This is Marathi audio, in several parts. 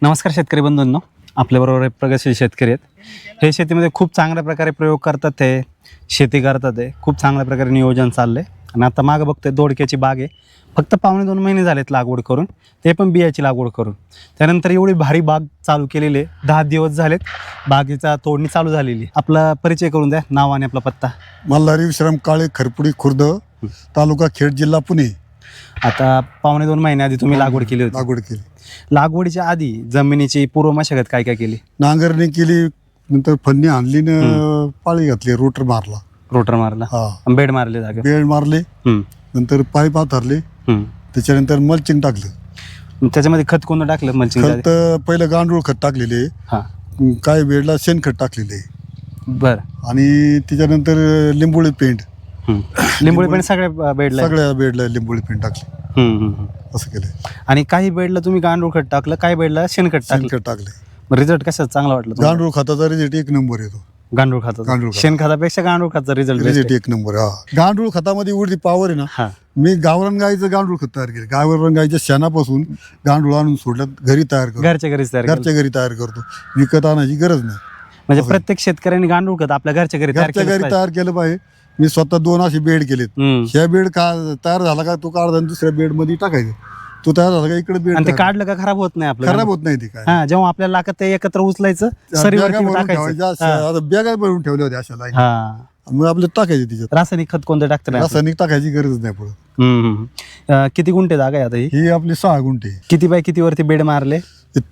नमस्कार शेतकरी बंधूंनो, आपल्याबरोबर एक प्रगतशील शेतकरी आहेत. हे शेतीमध्ये खूप चांगल्या प्रकारे प्रयोग करतात, ते शेती करतात, ते खूप चांगल्या प्रकारे नियोजन चाललंय. आणि आता मागं बघतोय दोडक्याची बाग आहे. फक्त 1.5-2 महिने झालेत लागवड करून, ते पण बियाची लागवड करून. त्यानंतर एवढी भारी बाग चालू केलेली आहे. 10 दिवस झालेत बागेचा तोडणी चालू झालेली. आपला परिचय करून द्या, नाव आणि आपला पत्ता. मल्हारी विश्राम काळे, खरपुडी खुर्द, तालुका खेड, जिल्हा पुणे. आता 1.5-2 महिन्याआधी तुम्ही लागवड केली होती. लागवड केली. लागवडीच्या आधी जमिनीची पूर्व मशागत काय काय केली? नांगरणी केली, नंतर फन्नी आणली न पाळी घातली, रोटर मारला, रोटर मारला, हा, बेड मारले जागे, बेड मारले, नंतर पाईप हातरले, त्याच्यानंतर मल्चिंग टाकलं. त्याच्यामध्ये खत कोणतं टाकलं? मल्चिंग खत पहिलं गांडूळ खत टाकलेले, काही बेडला शेणखत टाकलेले, बर, आणि त्याच्यानंतर लिंबोळी पेंट. लिंबोळी पेंट सगळ्या बेडला लिंबोळी पेंट टाकली, असं केलं. आणि काही बेडला तुम्ही गांडूळ खत टाकलं, काही बेडला शेणखत टाकले. रिझल्ट कसा चांगला वाटला? गांडूळ खताचा रिझल्ट एक नंबर येतो. गांडूळ खताचा, शेणखतापेक्षा गांडूळ खताचा रिझल्ट एक नंबर. हा, गांडूळ खतामध्ये एवढी पॉवर आहे ना. मी गावरान गाईचं गांडूळ खत तयार केलं. गावरान गाईच्या शेणापासून गांडूळ आणून सोडलं, घरी तयार करतो. घरच्या घरी तयार करतो, विकत आणायची गरज नाही. म्हणजे प्रत्येक शेतकऱ्यांनी गांडूळ खत आपल्या घरच्या घरी तयार केलं पाहिजे. मी स्वतः 2 असे बेड केलेत. ह्या बेड का तयार झाला का तो काढला, दुसऱ्या बेड मध्ये टाकायचं. तो तयार झाला का इकडे बेड, आणि ते काढलं का खराब होत नाही आपलं? खराब होत नाही. ते काय, जेव्हा आपल्याला लागत ते एकत्र उचलायचं, बॅगा भरून ठेवल्या होत्या अशा लाईन, मग आपलं टाकायचे त्याच्यात. रासायनिक खत कोणतं टाकतं? रासायनिक टाकायची गरज नाही पडत. किती गुंठे जागा आहे आता ही? आपली 6 गुंठे. किती बाय किती वरती बेड मारले?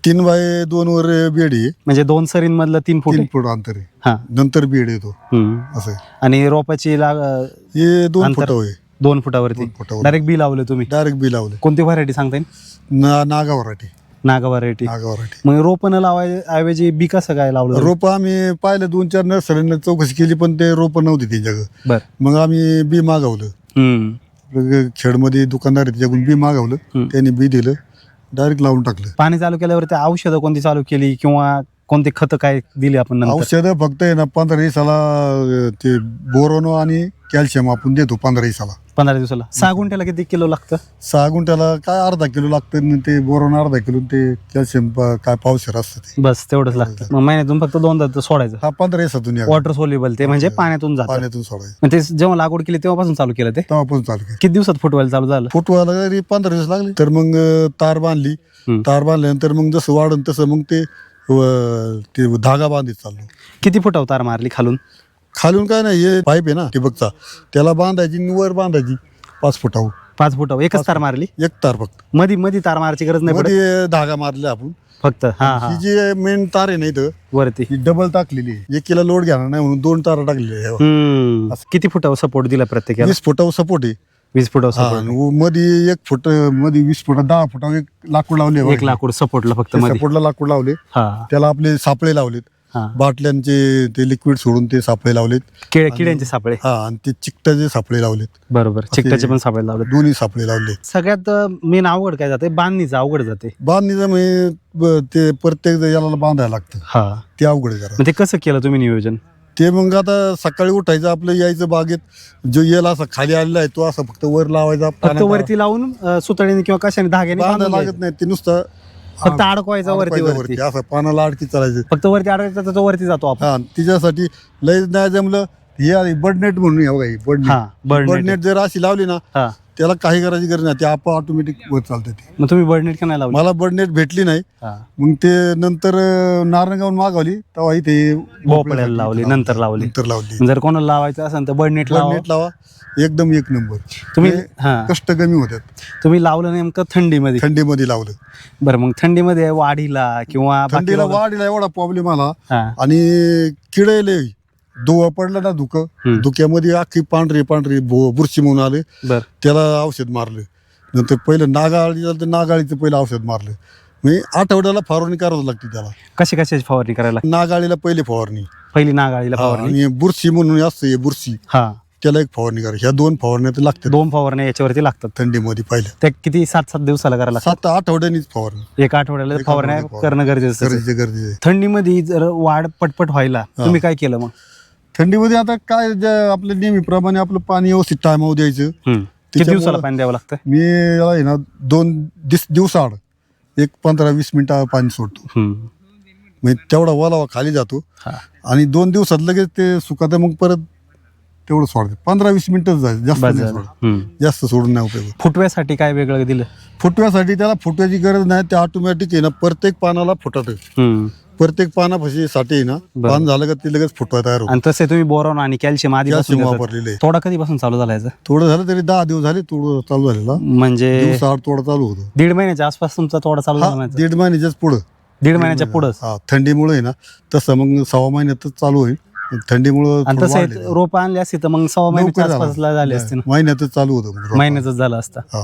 3 बाय 2 वर बेड आहे. म्हणजे 2 सरींमधलं 3 फूट 3 फूट अंतर आहे. नंतर बेड येतो असं. आणि रोपाची हे 2 फूट आहे. 2 फुटावरती डायरेक्ट बी लावलं तुम्ही? डायरेक्ट बी लावलं. कोणती व्हरायटी सांगता येईल? नागा व्हरायटी. नागा व्हरायटी. मग रोपं न लावायऐवजी बी कसं काय लावलं? रोप आम्ही पाहिलं 2-4 नर्सरीने चौकशी केली, पण ते रोप नव्हती त्यांच्याकडे. बर, मग आम्ही बी मागवलं. खेडमध्ये दुकानदार आहे, त्याच्याकडून बी मागवलं. त्यांनी बी दिलं, डायरेक्ट लावून टाकलं. पाणी चालू केल्यावरती औषधं कोणती चालू केली, किंवा कोणते खत काय दिली आपण? औषधं फक्त आहे ना 15 दिवसाला ते बोरोनो आणि कॅल्शियम आपण देतो 15 दिवसाला. 15 दिवसाला. 6 गुंठ्याला किती किलो लागतं? 6 गुंठ्याला काय अर्धा किलो लागतं. ते बोरोनो अर्धा किलो, ते कॅल्शियम काय पावशेर असतं ते. बस तेवढंच लागतं. मग महिन्यातून फक्त 2दा सोडायचं? हा, 15 दिवसातून. वॉटर सोल्युबल, ते म्हणजे पाण्यातून सोडायचं. ते जेव्हा लागवड केली तेव्हापासून चालू केलं ते? तेव्हापासून चालू केलं. किती दिवसात फुटवायला चालू झालं? फुटवायला 15 दिवस लागले. तर मग तार बांधली. तार बांधल्यानंतर मग जसं वाढून तसं मग ते धागा बांधित चाललो. किती फुटावर तार मारली खालून? खालून काय नाही, हे पाईप आहे ना ठिबकचा, त्याला बांधायची, वर बांधायची 5 फुटावर. 5 फुटावर एकच तार मारली? एक तार फक्त. मध्ये तार मारायची गरज नाही? मध्ये धागा मारले आपण फक्त. ही जी मेन तार आहे ना इथं वरती, ही डबल टाकलेली आहे. 1 किलो लोड घेणार नाही म्हणून 2 तारा टाकलेली आहे. किती फुटावर सपोर्ट दिला प्रत्येकाला? 20 फुटावर सपोर्ट आहे. 20 फुटावर मध्ये 1 फूट, मध्ये 20 फुट, 10 फुटावर एक लाकूड लावले. 1 लाकूड सपोर्टला फक्त? सपोर्टला लाकूड लावले. त्याला आपले सापळे लावलेत, बाटल्यांचे ते लिक्विड सोडून ते सापळे लावलेत. किड्यांचे सापळे? आणि ते चिकटाचे सापळे लावलेत. बरोबर, चिकटाचे पण सापळे लावले. दोन्ही सापळे लावले. सगळ्यात मेन अवघड काय जाते? बांधणीचं अवघड जाते. बांधणीचं म्हणजे ते प्रत्येक याला बांधायला लागतं, ते अवघड जरा. ते कसं केलं तुम्ही नियोजन? ते मग आता सकाळी उठायचं, आपलं यायचं बागेत, जो याला असा खाली आलेला आहे तो असा फक्त वर लावायचा. फक्त वरती लावून सुतळीने किंवा कशाने धाग्याने बांधायला लागत नाही, ते नुसतं फक्त अडकवायचा वरती असं पानाला अडकी चालायचं. फक्त वरती अडकायचं तर तो वरती जातो आपण. तिच्यासाठी लय नाही जमलं हे बर्डनेट म्हणून, बर्डनेट जर अशी लावली ना, त्याला काही करायची गरज नाही, ते ऑटोमॅटिक वर चालतं. ते मग तुम्ही बर्डनेट का नाही लावली? मला बर्डनेट भेटली नाही. मग ते नंतर नारंगावून मागवली, तेव्हा इथे भोपळ्याला लावली, नंतर लावली. जर कोणाला लावायचं असेल तर बर्डनेट लावा, एकदम एक नंबर. तुम्ही कष्ट कमी होतात. तुम्ही लावलं नेमकं थंडीमध्ये लावलं. बरं, मग थंडीमध्ये वाढीला किंवा वाढीला एवढा प्रॉब्लेम आला, आणि किडे धुवा पडलं ना, धुक्यामध्ये अख्खी पांढरी बुरशी म्हणून आले. त्याला औषध मारलं. नंतर पहिलं नागाळीचं पहिलं औषध मारलं. म्हणजे आठवड्याला फवारणी करावं लागते त्याला. कशाची फवारणी करायला? नागाळीला पहिली नागाळीला फवारणी. आणि बुरशी म्हणून असते, बुरशी, त्याला एक फवारणी करा. ह्या 2 फवारण्या लागतात. 2 फवारण्या याच्यावरती लागतात थंडीमध्ये. पहिल्या त्या किती 7-7 दिवसाला करायला? 7 आठवड्यानीच फवारणी. 1 आठवड्याला फवारण्या करणं गरजेचं आहे. थंडीमध्ये जर वाढ पटपट व्हायला तुम्ही काय केलं मग? थंडीमध्ये आता काय, आपल्या नेहमीप्रमाणे आपलं पाणी व्यवस्थित टायमावर द्यायचं. किती दिवसाला पाणी द्यावं लागतं? मी याला 2 दिवसाआड एक 15-20 मिनिटं पाणी सोडतो. हम्म. म्हणजे तेवढा ओलावा खाली जातो हा. आणि 2 दिवसात लगेच ते सुकात मग परत तेवढं सोडते. 15-20 मिनिटं जायचं, जास्त बस नाही झालं. सोडत. हम्म. जास्त सोडून नाही उपयोग. फुटव्यासाठी काय वेगळं दिलं? फुटव्यासाठी त्याला फुटव्याची गरज नाही, ते ऑटोमॅटिक आहे ना, प्रत्येक पानाला फुटत. हम्म. प्रत्येक पानापाशी साठी आहे ना, बरं. पान झालं का ते लगेच फुटवा तयार होतं. आणि तसे तुम्ही बोरॉन आणि कॅल्शियम आधी कॅल्शियम वापरलेले आहे. थोडा कधीपासून चालू झाला याचं? थोडं झालं तरी 10 दिवस झाले थोडं चालू झालेला. म्हणजे दिवसाआड थोडं चालू होतं. 1.5 महिन्याच्या आसपास तुमचा थोडा चालू झाला म्हणायचं? 1.5 महिन्याच्याच पुढं. 1.5 महिन्याच्या पुढंच. हा, थंडीमुळे आहे ना, तसं मग 6 महिन्यातच चालू होईल. थंडीमुळं आणि थोडं तसं वाढलेलं. रोप आणली असती तर मग 6 महिन्याच्या लवकर आसपास झालं. झाले असते ना? महिन्यातच चालू होतं मग. महिन्यातच झालं असतं. हा,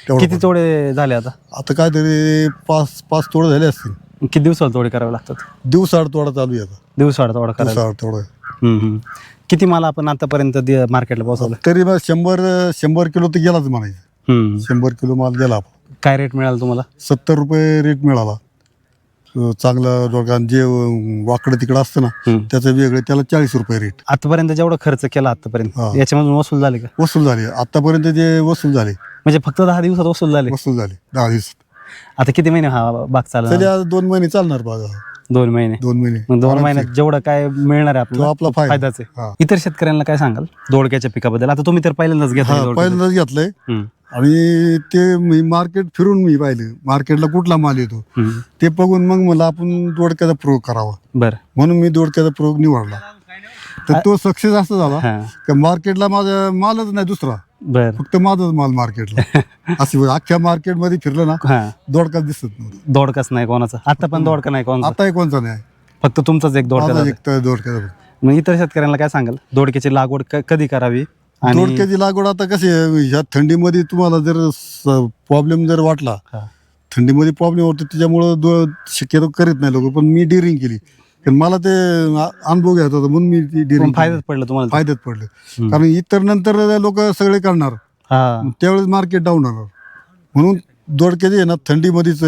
तेवढं किती पण. तोडे झाले आता? आता काय तरी 5 तोडे झाले असतील. किती दिवसाला तोडे करावे लागतात? दिवसाआड तोडा चालू आहे आता. दिवसाआड तोडा करायला? दिवसाआड तोडा. हम्म, हम्म. किती माल आपण आतापर्यंत मार्केटला पोहोचवलं? तरी मग 100 किलो तर गेलाच म्हणायचं. हम्म. 100 किलो माल गेला आपण. काय रेट मिळाला तुम्हाला? 70 रुपये रेट मिळाला. चांगलं दोघांना जे वाकडं तिकडं असतं ना, हम्म. त्याचं वेगळं, त्याला 40 रुपये रेट आतापर्यंत जेवढा खर्च केला आतापर्यंत हा. याच्यामधून वसूल झाले का? वसूल झाले. आतापर्यंत जे वसूल झाले म्हणजे फक्त 10 दिवसात वसूल झाले? 10 दिवस. आता किती महिने हा बाग तरी चालला? आज 2 महिने चालणार बघा. 2 महिने. 2 महिने. मग 2 आरामशीर. महिन्यात जेवढं काय मिळणार आहे तो आपल्याला आपला फायदाच आहे. हा. इतर शेतकऱ्यांना काय सांगाल दोडक्याच्या पिकाबद्दल? आता तुम्ही तर पहिल्यांदाच घेतला हा, दोडक्याचं. पहिल्यांदाच घेतलंय. हम्म. आणि ते मी मार्केट फिरून मी पाहिलं, मार्केटला कुठला माल येतो हम्म. ते बघून मग मला आपण दोडक्याचा प्रयोग करावा, बरं. म्हणून मी दोडक्याचा प्रयोग निवडला. तर तो सक्सेस असा झाला हा. की मार्केटला माझा मालच नाही दुसरा, बर. फक्त माझाच माल मार्केटला. अशी अख्ख्या मार्केटमध्ये फिरलं ना, हा. दोडकाच दिसत नव्हता. दोडकाच नाही कोणाचा आता, पण दोडका नाही कोणाचा, आता कोणचा नाही, फक्त तुमचाच एक दोडका माझा झाला. एक तर दोडक्याचा. मग इतर शेतकऱ्यांना काय सांगाल दोडक्याची लागवड कधी करावी? आणि दोडक्याची लागवड आता कशी आहे, ह्या थंडीमध्ये तुम्हाला जर प्रॉब्लेम जर वाटला, हा. थंडीमध्ये प्रॉब्लेम होतो त्याच्यामुळं शक्यतो करीत नाही लोक, पण मी डिरिंग केली. कारण मला ते अनुभव घ्यायचा होता म्हणून मी ती डिरिंग फायद्यात पडलं तुम्हाला? फायद्यात पडलं. कारण इतर नंतर लोक सगळे करणार, हा. त्यावेळेस मार्केट डाऊन होणार. म्हणून दोडक्याची आहे ना, थंडीमध्येच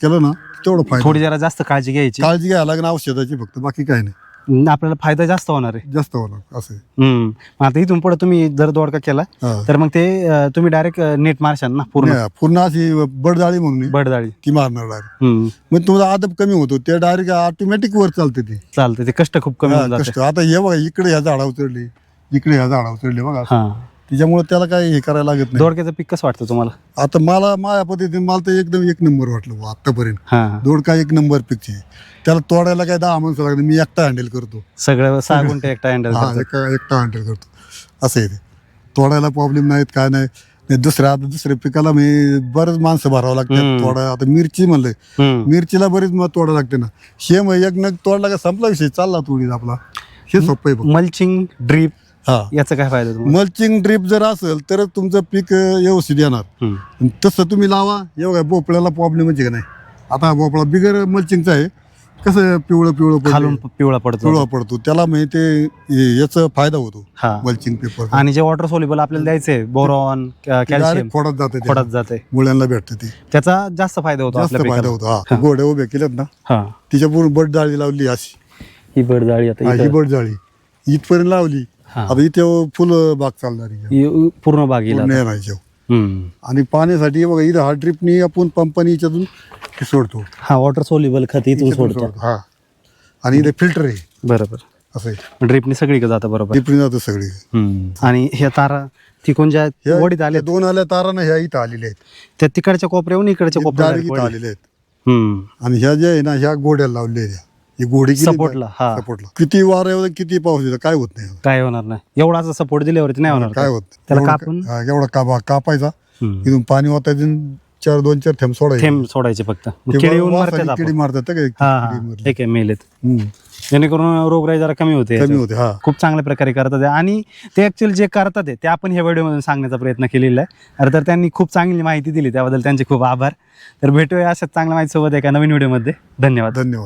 केलं ना तेवढं फायदा. थोडी जरा जास्त काळजी घ्यायची, काळजी घ्यायला लागेल औषधाची, फक्त बाकी काय नाही, आपल्याला फायदा जास्त होणार आहे. जास्त होणार असं आहे. मग आता इथून पुढे तुम्ही जर दोडका केला हा. तर मग ते तुम्ही डायरेक्ट नेट मारशाल ना पूर्ण? नाही, पूर्ण अशी बडजाळी म्हणून आहे, बडदाळी. ती मारणार डायरेक्ट. मग तुमचा आदब कमी होतो, ते डायरेक्ट ऑटोमॅटिक वर चालते ती. चालते, ते कष्ट खूप कमी होऊन जाते. कष्ट. आता हे बघा, इकडे ह्या झाडा उचलले, इकडे ह्या झाडा उचलले बघा, हा. त्याच्यामुळे त्याला काही हे करायला लागत नाही. दोडक्याचं पीक कसं वाटतं तुम्हाला? आता मला माझ्या पद्धतीने मला तर एकदम 1 नंबर वाटलं बुवा आतापर्यंत. हा. दोडका 1 नंबर पिकची. त्याला तोडायला काय 10 माणसं लागते, मी एकटा हँडल करतो. सगळं 6 गुंठे एकटा हँडल हा, एकटा हँडल करतो, असं आहे ते. तोडायला प्रॉब्लेम नाहीत, काय नाही. दुसऱ्या पिकाला मी बरेच माणसं भरावं लागतात तोडा. आता मिरची म्हणलं, मिरचीला बरीच तोडा लागते ना. शेम एक नग तोडला का संपला विषय, चालला तोडीत आपला. हे सोपं आहे बघ. मल्चिंग ड्रीप हा, याचा काय फायदा तुम्हाला? मल्चिंग ड्रीप जर असेल तर तुमचं पीक व्यवस्थित येणार. तसं तुम्ही लावा, एवढ्या भोपळ्याला प्रॉब्लेमच आहे का नाही. आता भोपळा बिगर मल्चिंगचा आहे, कसं पिवळं खालून पिवळा पडतो. पडतो, त्याला म्हणजे ते याचा फायदा होतो हा. Mulching paper. आणि जे वॉटर सोल्युबल आपल्याला द्यायचंय बोरॉन कॅल्शियम खोडात जाते, मुळ्यांना भेटतं, ते त्याचा जास्त फायदा होतो जास्त आपल्या फायदा पिकाला. होतो. हा, गोड्या उभ्या केल्यात ना, हा. तिच्या पूर्ण बट जाळी लावली अशी. ही बडजाळी आता ही इथं- बट जाळी इथपर्यंत लावली. हा. आता इथे फुल बाग चालणार आहे, ही पूर्ण बागेला पूर्ण आता. येणार. आणि पाण्यासाठी बघा, इथं हा ड्रिपनी आपण पंपानी याच्यातून हे सोडतो. हा, वॉटर सोल्युबल खत इथून सोडतो. हा, आणि इथे फिल्टर आहे, बरोबर. असं आहे. ड्रिपनी सगळीकडे जातं बरोबर. ड्रिपनी जातं सगळी. आणि ह्या तारा तिकून ज्या ह्या- वडीत आल्या ह्या 2 आल्या तारांना ह्या इथं आलेल्या आहेत, त्या तिकडच्या कोपऱ्याहून इकडच्या डायरेक्ट इथं कोपऱ्यात आलेल्या आहेत. आणि ह्या ज्या आहे ना, ह्या गोड्या लावलेल्या आहेत. ही गोडी केली सपोर्टला. हा. सपोर्टला. किती वारा येऊ दे, किती पाऊस येतो, काय होत नाही. काय होणार नाही, एवढा सपोर्ट दिल्यावरती नाही होणार. काय होत नाही. त्याला एवढं कापून हा, एवढा कापायचा, इथून पाणी वाटायचं, 2-4 थेंब सोडायचे. थेंब सोडायचे फक्त. ते किडी येऊन वासाने मारतात किडी आपण. मारतात तर काय, हा, हा. किडी मारली. ठीक आहे, मेलेत. हम्म. जेणेकरून रोगराई जरा कमी होते कमी याच्यात. होते. हा, खूप चांगल्या प्रकारे करतात आहे. आणि ते ऍक्च्युअली जे करतात आहे ते आपण ह्या व्हिडिओमधून सांगण्याचा प्रयत्न केलेला आहे. अरे तर त्यांनी खूप चांगली माहिती दिली, त्याबद्दल त्यांचे खूप आभार. तर भेटूया अशाच चांगल्या माहिती सोबत एका नवीन व्हिडिओमध्ये. धन्यवाद. धन्यवाद.